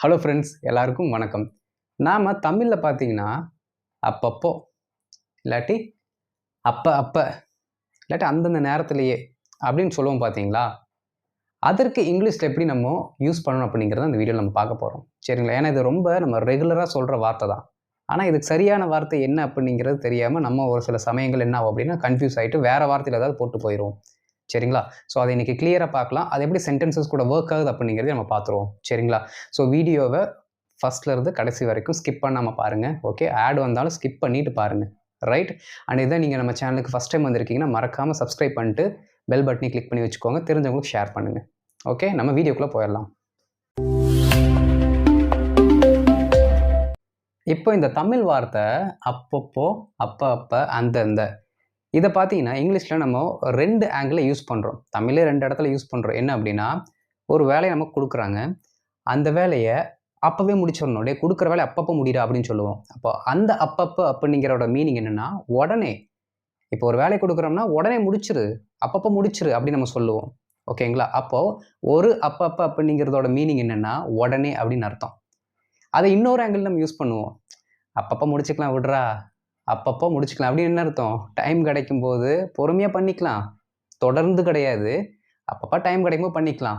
Hello friends, எல்லாருக்கும் வணக்கம். நாம் தமிழில் பார்த்தீங்கன்னா அப்பப்போ இல்லாட்டி அப்ப இல்லாட்டி அந்தந்த நேரத்திலேயே அப்படின்னு சொல்லுவோம் பார்த்தீங்களா? அதற்கு இங்கிலீஷில் எப்படி நம்ம யூஸ் பண்ணணும் அப்படிங்கிறத இந்த வீடியோவில் நம்ம பார்க்க போகிறோம். சரிங்களா? ஏன்னா இது ரொம்ப நம்ம ரெகுலராக சொல்கிற வார்த்தை தான். ஆனால் இதுக்கு சரியான வார்த்தை என்ன அப்படிங்கிறது தெரியாமல் நம்ம ஒரு சில சமயங்கள் என்ன ஆகும் அப்படின்னா கன்ஃபியூஸ் ஆகிட்டு வேறு வார்த்தையில் ஏதாவது போட்டு போயிடுவோம். சரிங்களா? ஸோ அதை இன்றைக்கி கிளியராக பார்க்கலாம். அது எப்படி சென்டென்சஸ் கூட ஒர்க் ஆகுது அப்படிங்கிறத நம்ம பார்த்துருவோம். சரிங்களா? ஸோ வீடியோவை ஃபஸ்ட்லேருந்து கடைசி வரைக்கும் ஸ்கிப் பண்ணாமல் பாருங்கள். ஓகே, ஆட் வந்தாலும் ஸ்கிப் பண்ணிவிட்டு பாருங்கள். ரைட்? அண்ட் இதை நீங்கள் நம்ம சேனலுக்கு ஃபஸ்ட் டைம் வந்திருக்கீங்கன்னா மறக்காமல் சப்ஸ்கிரைப் பண்ணிட்டு பெல் பட்டனை கிளிக் பண்ணி வச்சுக்கோங்க. தெரிஞ்சவங்களுக்கு ஷேர் பண்ணுங்கள். ஓகே, நம்ம வீடியோக்குள்ளே போயிடலாம். இப்போ இந்த தமிழ் வார்த்தை அப்பப்போ, அப்ப, அந்த இதை பார்த்தீங்கன்னா இங்கிலீஷில் நம்ம 2 ஆங்கிளில் யூஸ் பண்ணுறோம். தமிழே 2 இடத்துல யூஸ் பண்ணுறோம். என்ன அப்படின்னா, ஒரு வேலையை நமக்கு கொடுக்குறாங்க. அந்த வேலையை அப்போவே முடிச்சிடணும். டே கொடுக்குற வேலை அப்பப்போ முடிடா அப்படின்னு சொல்லுவோம். அப்போ அந்த அப்பப்போ அப்படிங்கிறோட மீனிங் என்னென்னா உடனே. இப்போ ஒரு வேலை கொடுக்குறோம்னா உடனே முடிச்சிரு, அப்பப்போ முடிச்சிரு அப்படின்னு நம்ம சொல்லுவோம். ஓகேங்களா? அப்போது ஒரு அப்பப்போ அப்படிங்கிறதோட மீனிங் என்னென்னா உடனே அப்படின்னு அர்த்தம். அதை இன்னொரு ஆங்கிள் நம்ம யூஸ் பண்ணுவோம். அப்பப்போ முடிச்சுக்கலாம் விட்றா, அப்பப்போ முடிச்சுக்கலாம் அப்படின்னு என்ன அர்த்தம்? டைம் கிடைக்கும் போது பொறுமையாக பண்ணிக்கலாம், தொடர்ந்து கிடையாது. அப்பப்போ டைம் கிடைக்கும்போது பண்ணிக்கலாம்.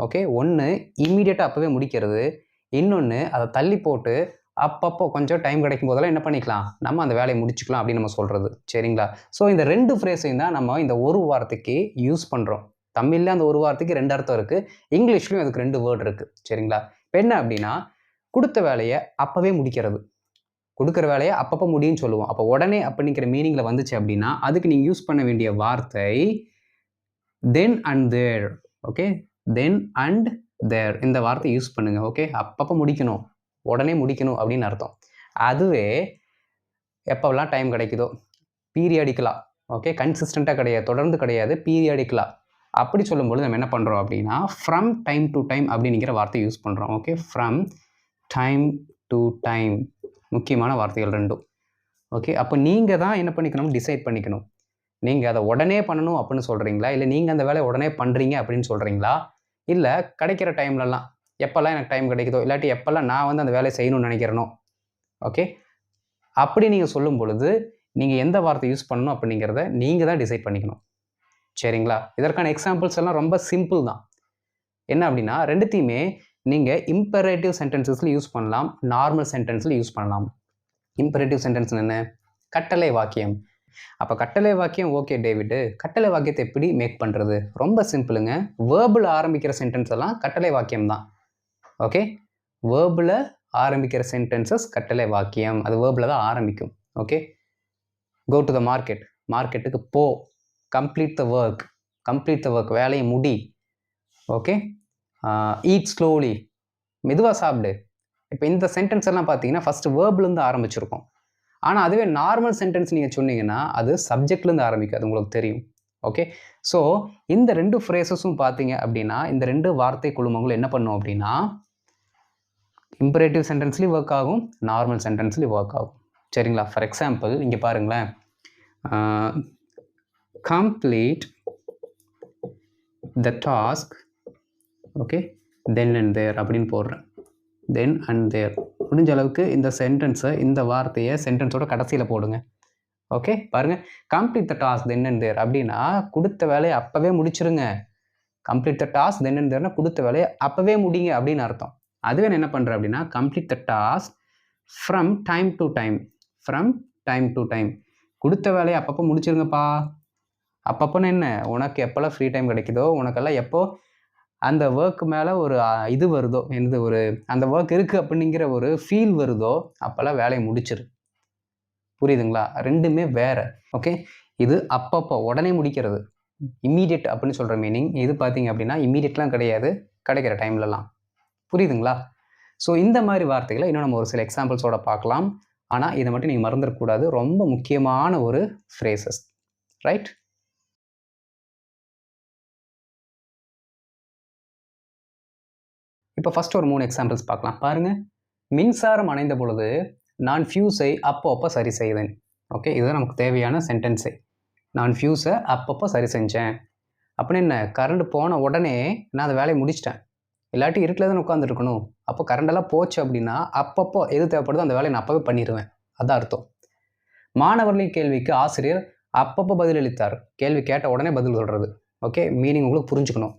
ஓகே, ஒன்று இம்மீடியட்டாக அப்போவே முடிக்கிறது, இன்னொன்று அதை தள்ளி போட்டு அப்பப்போ கொஞ்சம் டைம் கிடைக்கும் போதெல்லாம் என்ன பண்ணிக்கலாம், நம்ம அந்த வேலையை முடிச்சுக்கலாம் அப்படின்னு நம்ம சொல்கிறது. சரிங்களா? ஸோ இந்த 2 ஃப்ரேஸையும் தான் நம்ம இந்த ஒரு வார்த்தைக்கு யூஸ் பண்ணுறோம். தமிழில் அந்த ஒரு வார்த்தைக்கு 2 அர்த்தம் இருக்குது, இங்கிலீஷ்லையும் அதுக்கு 2 வேர்டு இருக்குது. சரிங்களா? இப்போ என்ன அப்படின்னா, கொடுத்த வேலையை அப்போவே முடிக்கிறது, கொடுக்குற வேலையை அப்பப்போ முடியும்னு சொல்லுவோம். அப்போ உடனே அப்படிங்கிற மீனிங்கில் வந்துச்சு அப்படின்னா அதுக்கு நீங்கள் யூஸ் பண்ண வேண்டிய வார்த்தை then and there. Okay, then and there இந்த வார்த்தை யூஸ் பண்ணுங்கள். ஓகே, அப்பப்போ முடிக்கணும், உடனே முடிக்கணும் அப்படின்னு அர்த்தம். அதுவே எப்போல்லாம் டைம் கிடைக்குதோ, பீரியாடிக்கலாக, ஓகே, கன்சிஸ்டண்ட்டாக கிடையாது, தொடர்ந்து கிடையாது, பீரியாடிக்கலாக அப்படி சொல்லும்போது நம்ம என்ன பண்ணுறோம் அப்படின்னா ஃப்ரம் டைம் டு டைம் அப்படிங்கிற வார்த்தை யூஸ் பண்ணுறோம். Okay, from time to time முக்கியமான வார்த்தைகள் 2. ஓகே, அப்போ நீங்கள் தான் என்ன பண்ணிக்கணும், டிசைட் பண்ணிக்கணும். நீங்கள் அதை உடனே பண்ணணும் அப்படின்னு சொல்கிறீங்களா, இல்லை நீங்கள் அந்த வேலையை உடனே பண்ணுறீங்க அப்படின்னு சொல்கிறீங்களா, இல்லை கிடைக்கிற டைம்லலாம் எப்போல்லாம் எனக்கு டைம் கிடைக்குதோ இல்லாட்டி எப்போல்லாம் நான் அந்த வேலையை செய்யணும்னு நினைக்கிறேனோ, ஓகே, அப்படி நீங்கள் சொல்லும் பொழுது நீங்கள் எந்த வார்த்தை யூஸ் பண்ணணும் அப்படிங்கிறத நீங்கள் தான் டிசைட் பண்ணிக்கணும். சரிங்களா? இதற்கான எக்ஸாம்பிள்ஸ் எல்லாம் ரொம்ப சிம்பிள் தான். என்ன அப்படின்னா ரெண்டுத்தையுமே நீங்கள் இம்பரேட்டிவ் சென்டென்சஸில் யூஸ் பண்ணலாம், நார்மல் சென்டென்ஸில் யூஸ் பண்ணலாம். இம்பரேட்டிவ் சென்டென்ஸ் என்ன? கட்டளை வாக்கியம். அப்போ கட்டளை வாக்கியம் ஓகே டேவிட், கட்டளை வாக்கியத்தை எப்படி மேக் பண்ணுறது? ரொம்ப சிம்பிளுங்க. வேர்பில் ஆரம்பிக்கிற சென்டென்ஸ் எல்லாம் கட்டளை வாக்கியம் தான். ஓகே, வேர்பில் ஆரம்பிக்கிற சென்டென்சஸ் கட்டளை வாக்கியம், அது வேர்பில் தான் ஆரம்பிக்கும். Okay, go to the market, மார்க்கெட்டுக்கு போ, கம்ப்ளீட் த ஒர்க், வேலையை முடி. ஓகே, ஈட் ஸ்லோலி, மெதுவாக சாப்பிடு. இப்போ இந்த சென்டென்ஸ் எல்லாம் பார்த்தீங்கன்னா ஃபஸ்ட்டு வேர்ப்லேருந்து ஆரம்பிச்சிருக்கோம். ஆனால் அதுவே நார்மல் சென்டென்ஸ் நீங்கள் சொன்னீங்கன்னா அது சப்ஜெக்ட்லேருந்து ஆரம்பிக்கும், அது உங்களுக்கு தெரியும். ஓகே, ஸோ இந்த 2 ஃப்ரேசஸும் பார்த்தீங்க அப்படின்னா இந்த 2 வார்த்தை குழுமங்களும் என்ன பண்ணும் அப்படின்னா இம்பரேட்டிவ் சென்டென்ஸ்லேயும் ஒர்க் ஆகும், நார்மல் சென்டென்ஸ்லேயும் ஒர்க் ஆகும். சரிங்களா? ஃபார் எக்ஸாம்பிள் இங்கே பாருங்களேன், complete the task, okay, then and there அப்படின்னு போடுறேன். தென் அண்ட் தேர் முடிஞ்ச அளவுக்கு இந்த சென்டென்ஸை, இந்த வார்த்தையை சென்டென்ஸோட கடைசியில் போடுங்க. ஓகே, பாருங்கள், complete the task then and there அப்படின்னா கொடுத்த வேலையை அப்போவே முடிச்சிருங்க. Complete the task then and தேர்னா கொடுத்த வேலையை அப்போவே முடிங்க அப்படின்னு அர்த்தம். அதுவே நான் என்ன பண்ணுறேன் அப்படின்னா complete the task from time to time, கொடுத்த வேலையை அப்பப்போ முடிச்சிருங்கப்பா. அப்பப்போன்னு என்ன, உனக்கு எப்போல்லாம் ஃப்ரீ டைம் கிடைக்குதோ, உனக்கெல்லாம் எப்போ அந்த ஒர்க் மேலே ஒரு இது வருதோ, என்னது, ஒரு அந்த ஒர்க் இருக்குது அப்படிங்கிற ஒரு ஃபீல் வருதோ அப்போல்லாம் வேலையை முடிச்சிரு. புரியுதுங்களா? ரெண்டுமே வேறு. ஓகே, இது அப்பப்போ உடனே முடிக்கிறது, இம்மீடியட் அப்படின்னு சொல்கிற மீனிங். இது பார்த்தீங்க அப்படின்னா இம்மீடியட்லாம் கிடையாது, கிடைக்கிற டைம்லலாம். புரியுதுங்களா? ஸோ இந்த மாதிரி வார்த்தைகளை இன்னும் நம்ம ஒரு சில எக்ஸாம்பிள்ஸோட பார்க்கலாம். ஆனால் இதை மட்டும் நீங்கள் மறந்துடக்கூடாது, ரொம்ப முக்கியமான ஒரு ஃப்ரேசஸ். ரைட்? இப்போ ஃபஸ்ட்டு ஒரு 3 எக்ஸாம்பிள்ஸ் பார்க்கலாம். பாருங்கள், மின்சாரம் அணைந்த பொழுது நான் ஃபியூஸை அப்பப்போ சரி செய்தேன். ஓகே, இதுதான் நமக்கு தேவையான சென்டென்ஸு. நான் ஃபியூஸை அப்பப்போ சரி செஞ்சேன் அப்படின்னு என்ன, கரண்ட் போன உடனே நான் அந்த வேலையை முடிச்சிட்டேன். இல்லாட்டி இருட்டில் தான் உட்காந்துருக்கணும். அப்போ கரண்டெல்லாம் போச்சு அப்படின்னா அப்பப்போ எது தேவைப்படுதோ அந்த வேலையை நான் அப்போவே பண்ணிடுவேன். அதான் அர்த்தம். மாணவர்களின் கேள்விக்கு ஆசிரியர் அப்பப்போ பதிலளித்தார். கேள்வி கேட்ட உடனே பதில் சொல்கிறது. ஓகே, மீனிங் உங்களுக்கு புரிஞ்சுக்கணும்.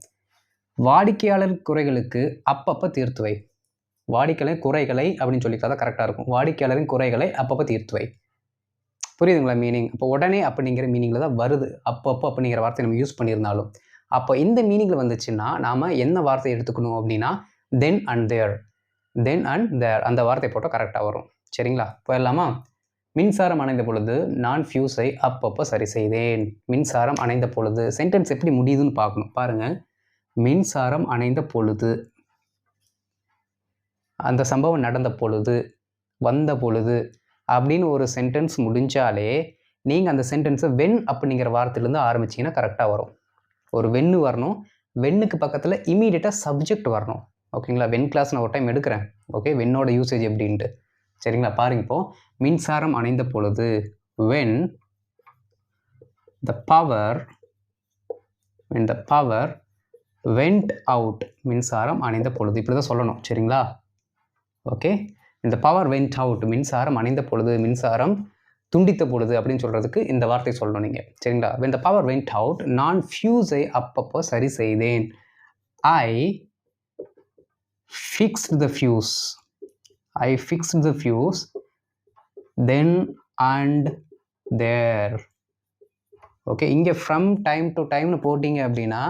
வாடிக்கையாளர் குறைகளுக்கு அப்பப்போ தீர்த்து வை. வாடிக்கையாளர் குறைகளை அப்படின்னு சொல்லிக்கிறதா கரெக்டாக இருக்கும். வாடிக்கையாளரின் குறைகளை அப்பப்போ தீர்த்து வை. புரியுதுங்களா மீனிங்? அப்போ உடனே அப்படிங்கிற மீனிங்கில் தான் வருது. அப்பப்போ அப்படிங்கிற வார்த்தை நம்ம யூஸ் பண்ணியிருந்தாலும். அப்போ இந்த மீனிங்கில் வந்துச்சுன்னா நாம் என்ன வார்த்தை எடுத்துக்கணும் அப்படின்னா தென் அண்ட் தேர். தென் அண்ட் தேர் அந்த வார்த்தை போட்டால் கரெக்டாக வரும். சரிங்களா? போயிடலாமா? மின்சாரம் அணைந்த பொழுது நான் ஃபியூஸை அப்பப்போ சரி செய்தேன். மின்சாரம் அணைந்த பொழுது சென்டென்ஸ் எப்படி முடியுதுன்னு பார்க்கணும். பாருங்கள், மின்சாரம் அணைந்த பொழுது, அந்த சம்பவம் நடந்த பொழுது, வந்த பொழுது அப்படின்னு ஒரு சென்டென்ஸ் முடிஞ்சாலே நீங்கள் அந்த சென்டென்ஸை வென் அப்படிங்கிற வார்த்தையிலேருந்து ஆரம்பிச்சிங்கன்னா கரெக்டாக வரும். ஒரு வென்னு வரணும். வென்னுக்கு பக்கத்தில் இமீடியட்டாக சப்ஜெக்ட் வரணும். ஓகேங்களா? வென் கிளாஸ் நான் ஒரு டைம் எடுக்கிறேன். ஓகே, வென்னோட யூசேஜ் எப்படின்ட்டு. சரிங்களா? பாருங்க, இப்போ மின்சாரம் அணைந்த பொழுது when the power went out. மின்சாரம் அணைந்த பொழுது இப்படி தான் சொல்லணும். சரிங்களா? ஓகே, இந்த பவர் வென்ட் அவுட், மின்சாரம் அணைந்த பொழுது, மின்சாரம் துண்டித்த பொழுது அப்படின்னு சொல்கிறதுக்கு இந்த வார்த்தை சொல்லணும் நீங்கள். சரிங்களா? when the power went out நான் ஃபியூஸை அப்பப்போ சரி செய்தேன். I fixed the fuse then and there. Okay, இங்கே ஃப்ரம் டைம் டு டைம்னு போட்டிங்க அப்படின்னா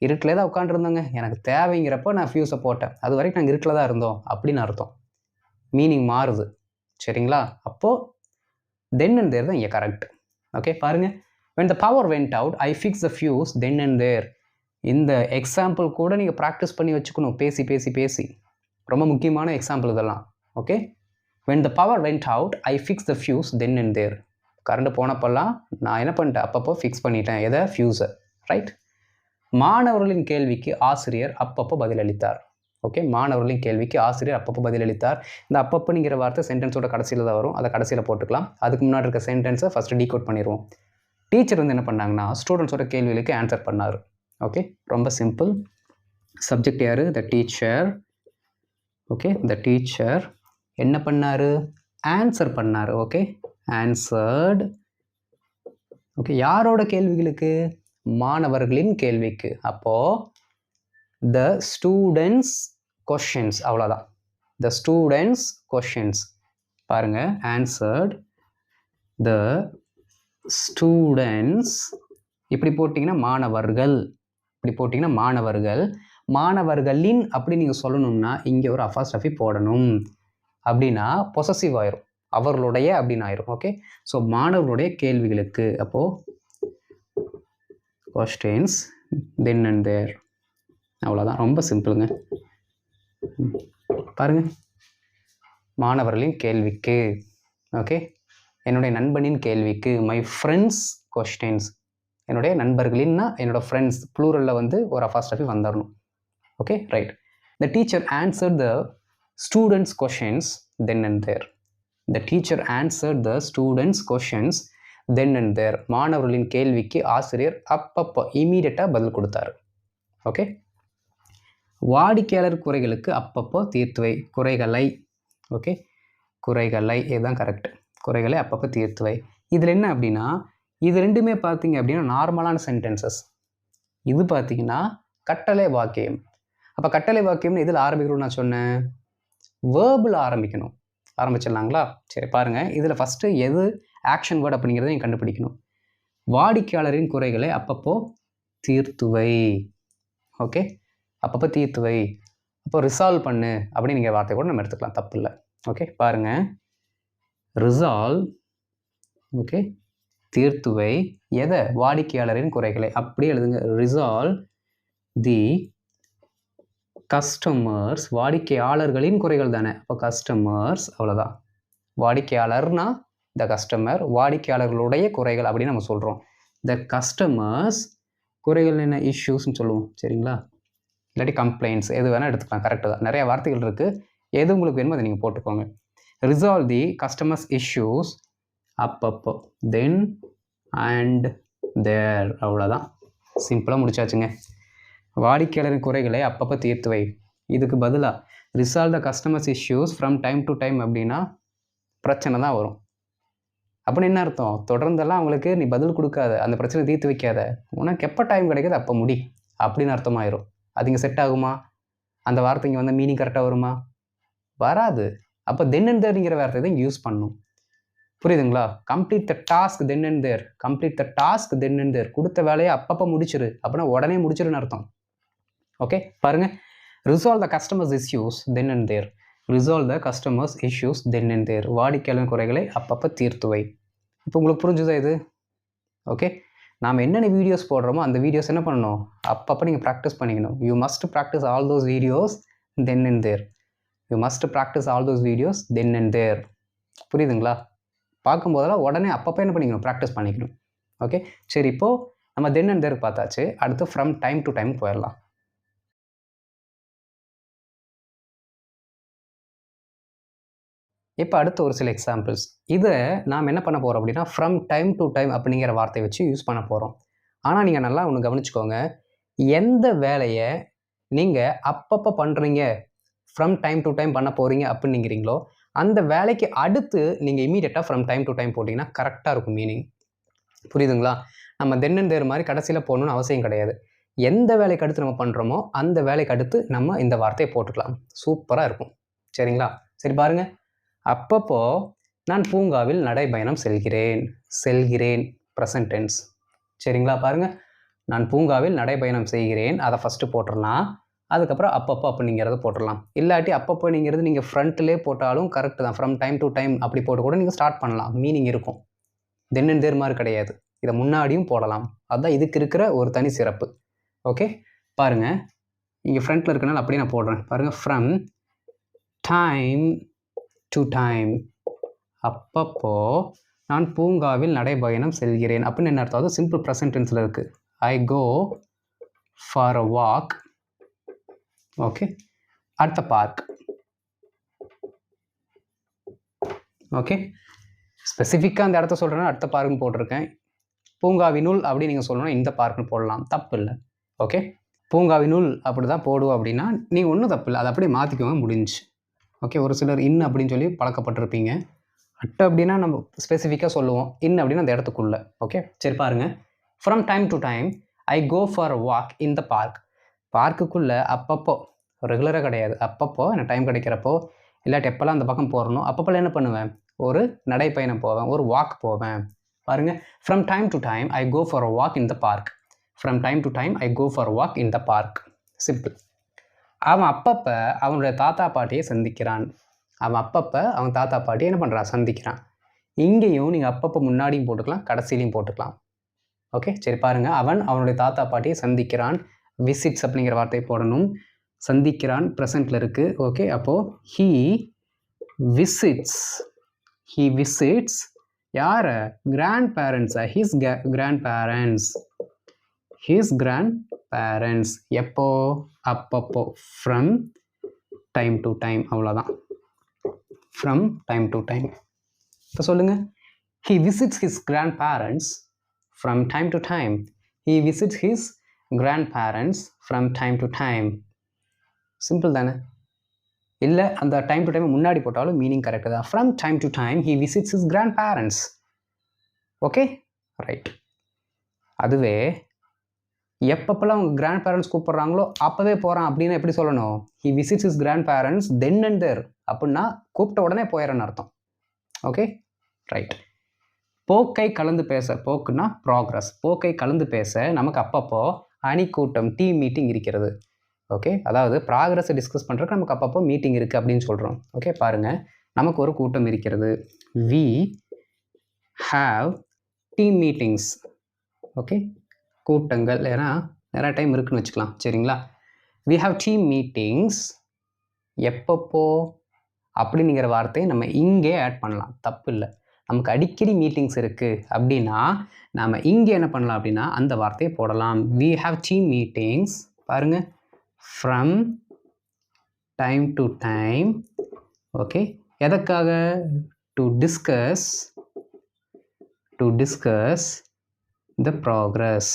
இருட்டில் தான் உட்காந்துருந்தோங்க, எனக்கு தேவைங்கிறப்போ நான் ஃபியூஸை போட்டேன், அது வரைக்கும் நாங்கள் இருட்டில் தான் இருந்தோம் அப்படின்னு அர்த்தம். மீனிங் மாறுது. சரிங்களா? அப்போது then and there தான் இங்கே கரெக்ட். ஓகே, பாருங்கள், when the power went out I fixed the fuse then and there. இந்த எக்ஸாம்பிள் கூட நீங்கள் ப்ராக்டிஸ் பண்ணி வச்சுக்கணும். பேசி ரொம்ப முக்கியமான எக்ஸாம்பிள் இதெல்லாம். Okay, when the power went out I fixed the fuse then and there. Current போனப்பெல்லாம் நான் என்ன பண்ணிட்டேன், அப்பப்போ ஃபிக்ஸ் பண்ணிட்டேன் எதை, ஃபியூஸை. ரைட். மாணவர்களின் கேள்விக்கு ஆசிரியர் அப்பப்போ பதிலளித்தார். ஓகே, மாணவர்களின் கேள்விக்கு ஆசிரியர் அப்பப்போ பதிலளித்தார். இந்த அப்பப்போங்கிற வார்த்தை சென்டென்ஸோட கடைசியில் தான் வரும். அதை கடைசியில் போட்டுக்கலாம். அதுக்கு முன்னாடி இருக்க சென்டென்ஸை ஃபஸ்ட்டு டீகோட் பண்ணிடுவோம். டீச்சர் வந்து என்ன பண்ணாங்கன்னா ஸ்டூடெண்ட்ஸோட கேள்விகளுக்கு ஆன்சர் பண்ணார். ஓகே, ரொம்ப சிம்பிள். சப்ஜெக்ட் யார்? The teacher. Okay, the teacher என்ன பண்ணார்? ஆன்சர் பண்ணார். Okay, answered. ஓகே, யாரோட கேள்விகளுக்கு? மாணவர்களின் கேள்விக்கு. அப்போது த ஸ்டூடெண்ட்ஸ் கொஷின்ஸ், அவ்வளோதான். த ஸ்டூடெண்ட்ஸ் கொஷின்ஸ். பாருங்கள், ஆன்சர்டு த ஸ்டூடெண்ட்ஸ். இப்படி போட்டிங்கன்னா மாணவர்கள், இப்படி போட்டிங்கன்னா மாணவர்கள். மாணவர்களின் அப்படி நீங்கள் சொல்லணும்னா இங்கே ஒரு அஃபாஸ்ட்ரஃபி போடணும். அப்படின்னா பொசசிவ் ஆயிரும், அவர்களுடைய அப்படின்னு ஆயிரும். ஓகே, ஸோ மாணவர்களுடைய கேள்விகளுக்கு அப்போது கொஸ்டின்ஸ் தென் அண்ட் தேர். அவ்வளோதான், ரொம்ப சிம்பிளுங்க. பாருங்கள், மாணவர்களின் கேள்விக்கு. ஓகே, என்னுடைய நண்பனின் கேள்விக்கு, மை ஃப்ரெண்ட்ஸ் கொஸ்டின்ஸ். என்னுடைய நண்பர்களின்னா என்னோடய ஃப்ரெண்ட்ஸ் ப்ளூரலில் வந்து ஒரு அஃபாஸ்ட்ரஃபி வந்துடணும். Okay, right. The teacher answered the students questions then and there. The teacher answered the students questions then and there. மாணவர்களின் கேள்விக்கு ஆசிரியர் அப்பப்போ இமீடியட்டாக பதில் கொடுத்தாரு. ஓகே, வாடிக்கையாளர் குறைகளுக்கு அப்பப்போ தீர்த்து வை. குறைகளை. ஓகே, குறைகளை, இதுதான் கரெக்ட். குறைகளை அப்பப்போ தீர்த்து வை. இதில் என்ன அப்படின்னா இது ரெண்டுமே பார்த்தீங்க அப்படின்னா நார்மலான சென்டென்சஸ். இது பார்த்தீங்கன்னா கட்டளை வாக்கியம். அப்போ கட்டளை வாக்கியம்னு இதில் ஆரம்பிக்கணும்னு நான் சொன்னேன், வேர்பில் ஆரம்பிக்கணும். ஆரம்பிச்சிடலாங்களா? சரி, பாருங்கள், இதில் ஃபஸ்ட்டு எது ஆக்ஷன் வேர்ட் அப்படிங்கிறத நீங்கள் கண்டுபிடிக்கணும். வாடிக்கையாளரின் குறைகளை அப்பப்போ தீர்த்து வை. ஓகே, அப்பப்போ தீர்த்து வை. அப்போ ரிசால்வ் பண்ணு அப்படின்னு நீங்கள் வார்த்தை கூட நம்ம எடுத்துக்கலாம், தப்பு இல்லை. ஓகே, பாருங்கள், ரிசால்வ். ஓகே, தீர்த்து வை எதை? வாடிக்கையாளரின் குறைகளை. அப்படியே எழுதுங்க, ரிசால்வ் தி கஸ்டமர்ஸ். வாடிக்கையாளர்களின் குறைகள் தானே, அப்போ கஸ்டமர்ஸ். அவ்வளோதான். வாடிக்கையாளர்னா த கஸ்டமர், வாடிக்கையாளர்களுடைய குறைகள் அப்படின்னு நம்ம சொல்கிறோம். த கஸ்டமர்ஸ் குறைகள் என்ன? இஷ்யூஸ்ன்னு சொல்லுவோம். சரிங்களா? இல்லாட்டி கம்ப்ளைண்ட்ஸ், எது வேணால் எடுத்துக்கலாம். கரெக்டு தான். நிறைய வார்த்தைகள் இருக்குது, எது உங்களுக்கு வேணுமோ அதை நீங்கள் போட்டுக்கோங்க. ரிசால்வ் தி கஸ்டமர்ஸ் இஷ்யூஸ் அப்பப்போ தென் அண்ட் தேர். அவ்வளோதான், சிம்பிளாக முடிச்சாச்சுங்க. வாடிக்கையாளரின் குறைகளை அப்பப்போ தீர்த்து வை. இதுக்கு பதிலாக resolve the customers issues from time to time அப்படின்னா பிரச்சனை தான் வரும். அப்படின்னு என்ன அர்த்தம்? தொடர்ந்தெல்லாம் அவங்களுக்கு நீ பதில் கொடுக்காத, அந்த பிரச்சனை தீர்த்து வைக்காத, உனக்கு எப்போ டைம் கிடைக்குது அப்போ முடி அப்படின்னு அர்த்தமாயிரும். அது இங்கே செட் ஆகுமா? அந்த வார்த்தை இங்கே வந்து மீனிங் கரெக்டாக வருமா? வராது. அப்போ தென் அண்ட் தேர்ங்கிற வார்த்தை தான் இங்கே யூஸ் பண்ணணும். புரியுதுங்களா? Complete the task then and there, complete the task then and there. கொடுத்த வேலையை அப்பப்போ முடிச்சிரு அப்படின்னா உடனே முடிச்சிருன்னு அர்த்தம். ஓகே பாருங்க, resolve the customers issues then and there, resolve the customers issues then and there. வாடிக்கையாளர் குறைகளை அப்பப்போ தீர்த்து வை. இப்போ உங்களுக்கு புரிஞ்சுதா இது? ஓகே, நாம் என்னென்ன வீடியோஸ் போடுறோமோ அந்த வீடியோஸ் என்ன பண்ணணும், அப்பப்போ நீங்கள் ப்ராக்டிஸ் பண்ணிக்கணும். You must practise all those videos then and there. You must practise all those videos then and there. புரியுதுங்களா? பார்க்கும்போதெல்லாம் உடனே அப்பப்போ என்ன பண்ணிக்கணும், ப்ராக்டிஸ் பண்ணிக்கணும். ஓகே சரி, இப்போது நம்ம தென் அண்ட் தேர் பார்த்தாச்சு. அடுத்து ஃப்ரம் டைம் டு டைம் போயிடலாம். இப்போ அடுத்த ஒரு சில எக்ஸாம்பிள்ஸ். இதை நாம் என்ன பண்ண போகிறோம் அப்படின்னா ஃப்ரம் டைம் டு டைம் அப்படிங்கிற வார்த்தையை வச்சு யூஸ் பண்ண போகிறோம். ஆனால் நீங்கள் நல்லா ஒன்று கவனிச்சுக்கோங்க, எந்த வேலையை நீங்கள் அப்பப்போ பண்ணுறீங்க, ஃப்ரம் டைம் டு டைம் பண்ண போகிறீங்க அப்படிங்கிறீங்களோ அந்த வேலைக்கு அடுத்து நீங்கள் இமீடியட்டாக ஃப்ரம் டைம் டு டைம் போட்டிங்கன்னா கரெக்டாக இருக்கும் மீனிங். புரியுதுங்களா? நம்ம தென் அண்ட் தேர் மாதிரி கடைசியில் போடணும்னு அவசியம் கிடையாது. எந்த வேலைக்கு அடுத்து நம்ம பண்ணுறோமோ அந்த வேலைக்கு அடுத்து நம்ம இந்த வார்த்தையை போட்டுக்கலாம். சூப்பராக இருக்கும். சரிங்களா? சரி பாருங்கள், அப்பப்போ நான் பூங்காவில் நடைபயணம் செல்கிறேன். செல்கிறேன் ப்ரெசன்ட் டென்ஸ். சரிங்களா? பாருங்கள், நான் பூங்காவில் நடைபயணம் செய்கிறேன், அதை ஃபஸ்ட்டு போட்டுடலாம். அதுக்கப்புறம் அப்பப்போ அப்படிங்கிறத போட்டுடலாம். இல்லாட்டி அப்பப்போங்கிறது நீங்கள் ஃப்ரண்ட்லேயே போட்டாலும் கரெக்டு தான். ஃப்ரம் டைம் டு டைம் அப்படி போட்டு கூட நீங்கள் ஸ்டார்ட் பண்ணலாம், மீனிங் இருக்கும். தென் அண்ட் தேர் மாதிரி கிடையாது, இதை முன்னாடியும் போடலாம். அதுதான் இதுக்கு இருக்கிற ஒரு தனி சிறப்பு. ஓகே பாருங்கள், இங்கே ஃப்ரண்ட்டில் இருக்கனால அப்படியே நான் போடுறேன். பாருங்கள், ஃப்ரம் டைம் டு டைம், அப்பப்போ நான் பூங்காவில் நடைபயணம் செல்கிறேன் அப்படின்னு என்ன அர்த்தம்? அது சிம்பிள் ப்ரெசன்ட் டென்ஸில் இருக்குது. I go for a walk, okay, at the park. Okay, ஸ்பெசிஃபிக்காக அந்த இடத்த சொல்கிறேன்னா அடுத்த பார்க்குன்னு போட்டிருக்கேன். பூங்காவினுள் அப்படின்னு நீங்கள் சொல்லணும், இந்த பார்க்குன்னு போடலாம், தப்பு இல்லை. ஓகே, பூங்காவினுள் அப்படி தான் போடுவோம் அப்படின்னா நீங்கள் ஒன்றும் தப்பு இல்லை, அதை அப்படியே மாற்றிக்கோங்க, முடிஞ்சு. ஓகே, ஒரு சிலர் இன் அப்படின்னு சொல்லி பழக்கப்பட்டிருப்பீங்க. அட் அப்படின்னா நம்ம ஸ்பெசிஃபிக்காக சொல்லுவோம், இன் அப்படின்னா அந்த இடத்துக்குள்ளே. ஓகே சரி பாருங்கள், from time to time I go for a walk in the park. பார்க்குக்குள்ளே அப்பப்போ, ரெகுலராக கிடையாது, அப்பப்போ எனக்கு டைம் கிடைக்கிறப்போ இல்லாட்டி எப்போல்லாம் அந்த பக்கம் போகிறனோ அப்பப்போல்லாம் என்ன பண்ணுவேன், ஒரு நடைப்பயணம் போவேன், ஒரு வாக் போவேன். பாருங்கள், from time to time I go for a walk in the park. From time to time I go for a walk in the park. Simple. அவன் அப்பப்போ அவனுடைய தாத்தா பாட்டியை சந்திக்கிறான். அவன் அப்பப்போ அவன் தாத்தா பாட்டியை என்ன பண்ணுறான், சந்திக்கிறான். இங்கேயும் நீங்கள் அப்பப்போ முன்னாடியும் போட்டுக்கலாம், கடைசியிலையும் போட்டுக்கலாம். ஓகே சரி பாருங்கள், அவன் அவனுடைய தாத்தா பாட்டியை சந்திக்கிறான். விசிட்ஸ் அப்படிங்கிற வார்த்தை போடணும். சந்திக்கிறான் ப்ரெசண்ட்டில் இருக்குது. ஓகே, அப்போது ஹீ விசிட்ஸ். ஹீ விசிட்ஸ் யாரை, கிராண்ட் பேரண்ட்ஸை. ஹிஸ் கிராண்ட் பேரண்ட்ஸ். ஹிஸ் கிராண்ட் பேரண்ட்ஸ். எப்போ, அப்பப்போ. ஃப்ரம் டைம் டு டைம், அவ்வளோதான். From time to time. இப்போ சொல்லுங்கள், he visits his grand parents from time to time. He visits his grand parents from time to time. Simple தானே? இல்லை அந்த time to time முன்னாடி போட்டாலும் மீனிங் கரெக்டு தான். From time to time he visits his grand parents. Okay right. அதுவே எப்பப்பெல்லாம் அவங்க grand parents கூப்பிட்றாங்களோ அப்போவே போகிறான் அப்படின்னா எப்படி சொல்லணும், he visits his grand parents then and there. அப்படின்னா கூப்பிட்ட உடனே போயிடறன்னு அர்த்தம். Okay right. போக்கை கலந்து பேச, போக்குன்னா ப்ராக்ரஸ். போக்கை கலந்து பேச நமக்கு அப்பப்போ அணி கூட்டம், டீம் மீட்டிங் இருக்கிறது. ஓகே, அதாவது ப்ராக்ரஸை டிஸ்கஸ் பண்ணுறதுக்கு நமக்கு அப்பப்போ மீட்டிங் இருக்குது அப்படின்னு சொல்கிறோம். ஓகே பாருங்கள், நமக்கு ஒரு கூட்டம் இருக்கிறது. We have team meetings. Okay, கூட்டங்கள், ஏன்னா நிறைய டைம் இருக்குன்னு வச்சுக்கலாம். சரிங்களா? We have team meetings. எப்பப்போ அப்படிங்கிற வார்த்தையை நம்ம இங்கே ஆட் பண்ணலாம், தப்பு இல்லை. நமக்கு அடிக்கடி மீட்டிங்ஸ் இருக்குது அப்படின்னா நாம் இங்கே என்ன பண்ணலாம் அப்படின்னா அந்த வார்த்தையை போடலாம். We have team meetings. பாருங்கள், from time to time. Okay, எதற்காக, டு டிஸ்கஸ் த ப்ராக்ரஸ்.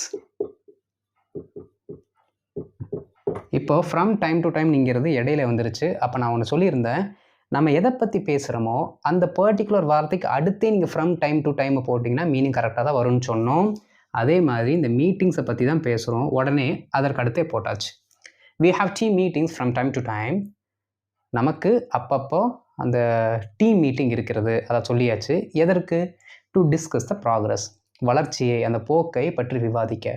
இப்போ ஃப்ரம் டைம் டு டைம்ங்கிறது இடையில வந்துருச்சு. அப்போ நான் ஒன்று சொல்லியிருந்தேன், நம்ம எதை பற்றி பேசுகிறோமோ அந்த பர்ட்டிகுலர் வார்த்தைக்கு அடுத்தே நீங்கள் ஃப்ரம் டைம் டு டைம் போட்டிங்கன்னா மீனிங் கரெக்டாக தான் வரும்னு சொன்னோம். அதே மாதிரி இந்த மீட்டிங்ஸை பற்றி தான் பேசுகிறோம், உடனே அதற்கு அடுத்தே போட்டாச்சு. we have team meetings from time to time. நமக்கு அப்பப்போ அந்த டீம் மீட்டிங் இருக்கிறது, அதை சொல்லியாச்சு. எதற்கு? டு டிஸ்கஸ் த ப்ராக்ரஸ், வளர்ச்சியை, அந்த போக்கை பற்றி விவாதிக்க,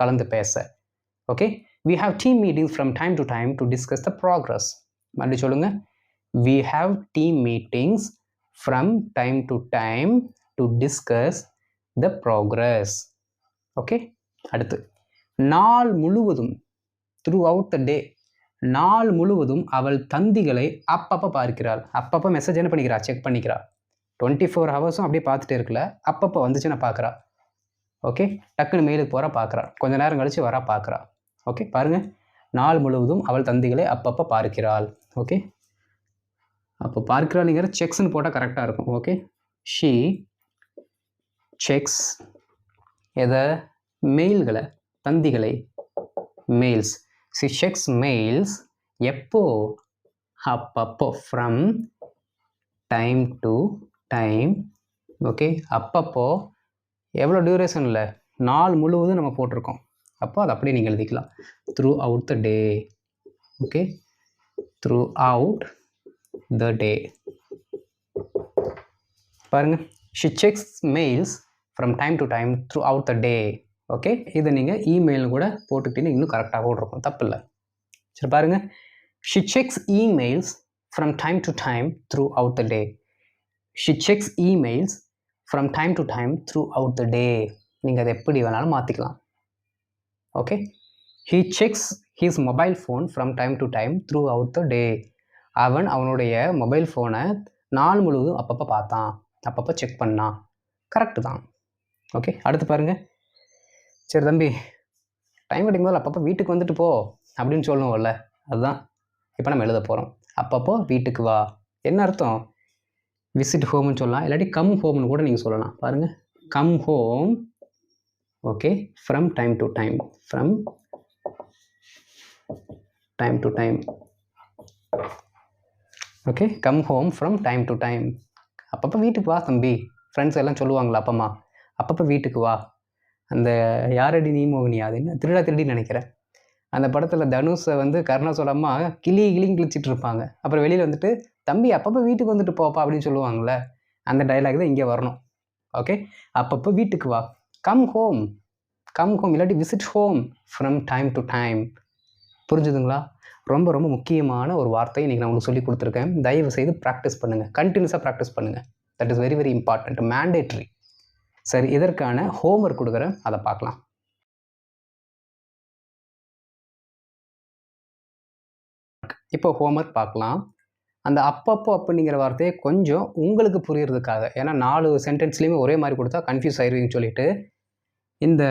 கலந்து பேச. Okay, we have team meetings from time to time to discuss the progress. மறுபடியும் சொல்லுங்க, we have team meetings from time to time to discuss the progress. Okay, அடுத்து நாள் முழுவதும், throughout the day, நாள் முழுவதும் அவள் தந்திகளை அப்பப்போ பார்க்கிறாள். அப்பப்போ மெசேஜ் என்ன பண்ணிக்கிறா? செக் பண்ணிக்கிறா. 24 ஹவர்ஸும் அப்படியே பார்த்துட்டே இருக்கல, அப்பப்போ வந்துச்சுன்னா பார்க்குறா. ஓகே, டக்குன்னு மெயிலுக்கு போகிறா, பார்க்குறா. கொஞ்ச நேரம் கழித்து வரா, பார்க்குறா. ஓகே, பாருங்கள், நாள் முழுவதும் அவள் தந்திகளை அப்பப்போ பார்க்கிறாள். ஓகே, அப்போ பார்க்கிறாளுங்கிற செக்ஸ்ன்னு போட்டால் கரெக்டாக இருக்கும். ஓகே, ஷீ செக்ஸ் எதை? மெயில்களை, தந்திகளை, மெயில்ஸ். ஷீ செக்ஸ் மெயில்ஸ் எப்போ? அப்பப்போ, from time to time. Okay, அப்பப்போ எவ்வளோ டியூரேஷனில்? நாள் முழுவதும் நம்ம போட்டிருக்கோம். அப்போ அது அப்படியே நீங்கள் எழுதிக்கலாம், throughout the day. Okay, throughout the day. பாருங்கள், she checks mails from time to time throughout the day. Okay, இதை நீங்கள் இமெயில் கூட போட்டுக்கிட்டீங்கன்னா இன்னும் கரெக்டாக போட்டிருக்கும், தப்பு இல்லை. சரி பாருங்கள், she checks emails from time to time throughout the day. She checks emails from time to time throughout the day. நீங்கள் அதை எப்படி வேணாலும் மாற்றிக்கலாம். Okay, he checks his mobile phone from time to time throughout the day. அவனுடைய mobile ஃபோனை நாள் முழுவதும் அப்பப்போ பார்த்தான், அப்பப்போ செக் பண்ணான். கரெக்டு தான். ஓகே, அடுத்து பாருங்கள். சரி தம்பி, டைம் கிடைக்கும்போது அப்பப்போ வீட்டுக்கு வந்துட்டு போ அப்படின்னு சொல்லணும்ல, அதுதான் இப்போ நம்ம எழுத போகிறோம். அப்பப்போ வீட்டுக்கு வா. என்ன அர்த்தம்? விசிட் ஹோம்னு சொல்லலாம், இல்லாட்டி கம் ஹோம்னு கூட நீங்கள் சொல்லலாம். பாருங்கள், come home. Okay, from time to time, from time to time. Okay, come home from time to time. அப்பப்போ வீட்டுக்கு வா தம்பி. ஃப்ரெண்ட்ஸ் எல்லாம் சொல்லுவாங்களா அப்பம்மா, அப்பப்போ வீட்டுக்கு வா. அந்த யாரடி நீ மோகினி, அது என்ன திருடா திருடின்னு நினைக்கிறேன். அந்த படத்தில் தனுஷை வந்து கருணா சொல்லாமா கிளியும் கிழிச்சிட்டு இருப்பாங்க. அப்புறம் வெளியில் வந்துட்டு தம்பி அப்பப்போ வீட்டுக்கு வந்துட்டு போப்பா அப்படின்னு சொல்லுவாங்கள்ல, அந்த டைலாக் தான் இங்கே வரணும். ஓகே, அப்பப்போ வீட்டுக்கு வா, கம் ஹோம். கம் ஹோம் இல்லாட்டி visit home from time to time. புரிஞ்சுதுங்களா? ரொம்ப ரொம்ப முக்கியமான ஒரு வார்த்தை இன்றைக்கி நான் உங்களுக்கு சொல்லி கொடுத்துருக்கேன். தயவு செய்து ப்ராக்டிஸ் பண்ணுங்கள், கண்டினியூஸாக ப்ராக்டிஸ் பண்ணுங்கள். That is very very important, mandatory. சரி, இதற்கான ஹோம்ஒர்க் கொடுக்குறேன், அதை பார்க்கலாம். இப்போ ஹோம்ஒர்க் பார்க்கலாம். அந்த அப்பப்போ அப்படிங்கிற வார்த்தையை கொஞ்சம் உங்களுக்கு புரியுறதுக்காக, ஏன்னா 4 சென்டென்ஸ்லேயுமே ஒரே மாதிரி கொடுத்தா கன்ஃபியூஸ் ஆயிடுவீங்கன்னு சொல்லிட்டு, இந்த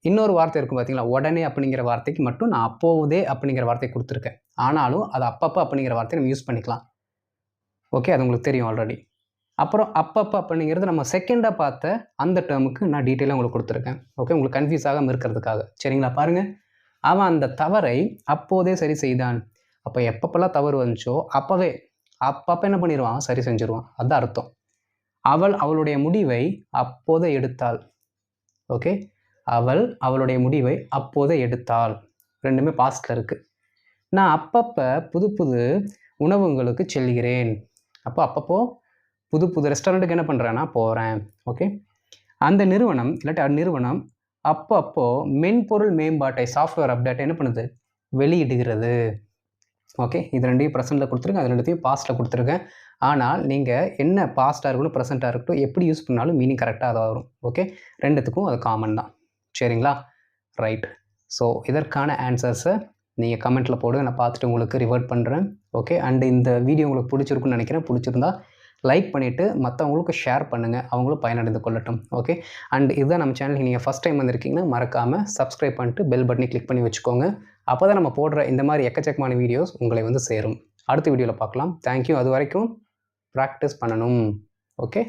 இன்னொரு வார்த்தை இருக்கும் பார்த்தீங்களா, உடனே அப்படிங்கிற வார்த்தைக்கு மட்டும் நான் அப்போதே அப்படிங்கிற வார்த்தை கொடுத்துருக்கேன். ஆனாலும் அது அப்பப்போ அப்படிங்கிற வார்த்தையை நம்ம யூஸ் பண்ணிக்கலாம். ஓகே, அது உங்களுக்கு தெரியும் ஆல்ரெடி. அப்புறம் அப்பப்போ அப்படிங்கிறது நம்ம செகண்டாக பார்த்த அந்த டேர்முக்கு நான் டீட்டெயிலாக உங்களுக்கு கொடுத்துருக்கேன். ஓகே, உங்களுக்கு கன்ஃபியூஸ் ஆகாமல் இருக்கிறதுக்காக. சரிங்களா? பாருங்கள், அவன் அந்த தவறை அப்போதே சரி செய்தான். அப்போ எப்பப்பெல்லாம் தவறு வந்துச்சோ அப்பப்போ என்ன பண்ணிடுவான்? சரி செஞ்சுருவான். அதுதான் அர்த்தம். அவளுடைய முடிவை அப்போதே எடுத்தாள். ஓகே, அவளுடைய முடிவை அப்போதே எடுத்தாள். ரெண்டுமே பாஸ்டில் இருக்குது. நான் அப்பப்போ புது புது உணவுங்களுக்கு செல்கிறேன். அப்பப்போ புது புது ரெஸ்டாரண்ட்டுக்கு என்ன பண்ணுறேன்னா போகிறேன். ஓகே, அந்த நிறுவனம் இல்லாட்டி அந்நிறுவனம் அப்பப்போ மென்பொருள் மேம்பாட்டை, சாஃப்ட்வேர் அப்டேட்டை என்ன பண்ணுது? வெளியிடுகிறது. ஓகே, இது ரெண்டையும் ப்ரெசென்ட்டில் கொடுத்துருக்கேன், அது ரெண்டுத்தையும் பாஸ்ட்டில் கொடுத்துருக்கேன். ஆனால் நீங்கள் என்ன பாஸ்ட்டாக இருக்கட்டும் ப்ரெசென்ட்டாக இருக்கட்டும் எப்படி யூஸ் பண்ணாலும் மீனிங் கரெக்டாக தான் வரும். ஓகே, ரெண்டுத்துக்கும் அது காமன் தான். சரிங்களா? ரைட். ஸோ இதற்கான ஆன்சர்ஸை நீங்கள் கமெண்ட்டில் போடுங்க, நான் பார்த்துட்டு உங்களுக்கு ரிவர்ட் பண்ணுறேன். ஓகே, அண்டு இந்த வீடியோ உங்களுக்கு பிடிச்சிருக்குன்னு நினைக்கிறேன். பிடிச்சிருந்தா லைக் பண்ணிவிட்டு மற்றவங்களுக்கு ஷேர் பண்ணுங்கள், அவங்களும் பயனடைந்து கொள்ளட்டும். ஓகே, அண்ட் இதுதான் நம்ம சேனலுக்கு நீங்கள் ஃபஸ்ட் டைம் வந்திருக்கீங்கன்னா மறக்காமல் சப்ஸ்கிரைப் பண்ணிட்டு பெல் பட்டனை கிளிக் பண்ணி வச்சுக்கோங்க. அப்போ தான் நம்ம போடுற இந்த மாதிரி எக்கச்சக்கமான வீடியோஸ் உங்களை வந்து சேரும். அடுத்த வீடியோவில் பார்க்கலாம். தேங்க்யூ. அது வரைக்கும் ப்ராக்டிஸ் பண்ணணும். ஓகே.